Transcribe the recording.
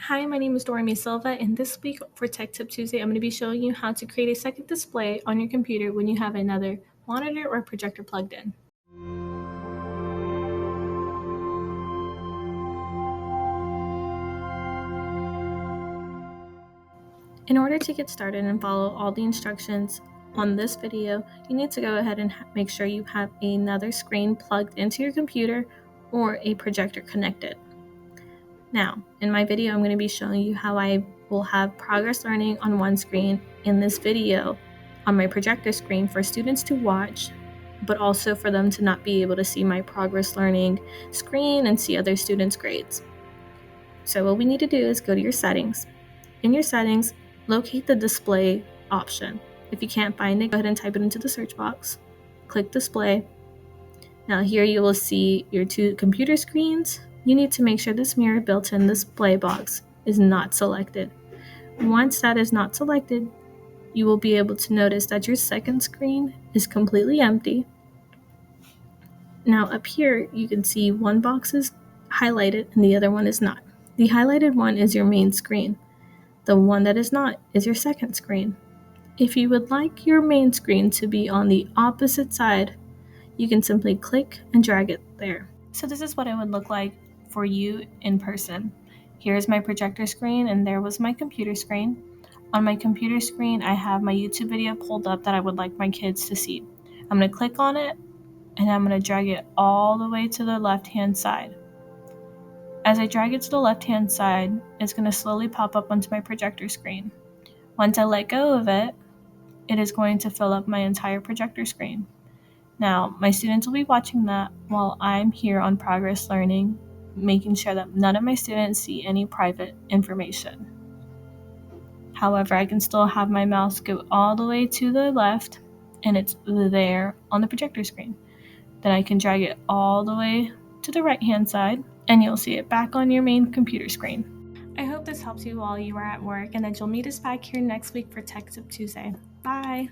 Hi, my name is Doremi Silva, and this week for Tech Tip Tuesday, I'm going to be showing you how to create a second display on your computer when you have another monitor or projector plugged in. In order to get started and follow all the instructions on this video, you need to go ahead and make sure you have another screen plugged into your computer or a projector connected. Now, in my video, I'm going to be showing you how I will have progress learning on one screen in this video on my projector screen for students to watch, but also for them to not be able to see my progress learning screen and see other students' grades. So what we need to do is go to your settings. In your settings, locate the display option. If you can't find it, go ahead and type it into the search box. Click display. Now here you will see your two computer screens. You need to make sure this mirror built-in display box is not selected. Once that is not selected, you will be able to notice that your second screen is completely empty. Now up here, you can see one box is highlighted and the other one is not. The highlighted one is your main screen. The one that is not is your second screen. If you would like your main screen to be on the opposite side, you can simply click and drag it there. So this is what it would look like for you in person. Here's my projector screen and there was my computer screen. On my computer screen, I have my YouTube video pulled up that I would like my kids to see. I'm going to click on it and I'm going to drag it all the way to the left-hand side. As I drag it to the left-hand side, it's going to slowly pop up onto my projector screen. Once I let go of it, it is going to fill up my entire projector screen. Now, my students will be watching that while I'm here on Progress Learning, making sure that none of my students see any private information. However, I can still have my mouse go all the way to the left, and it's there on the projector screen. Then I can drag it all the way to the right-hand side, and you'll see it back on your main computer screen. I hope this helps you while you are at work, and that you'll meet us back here next week for Tech Tip Tuesday. Bye!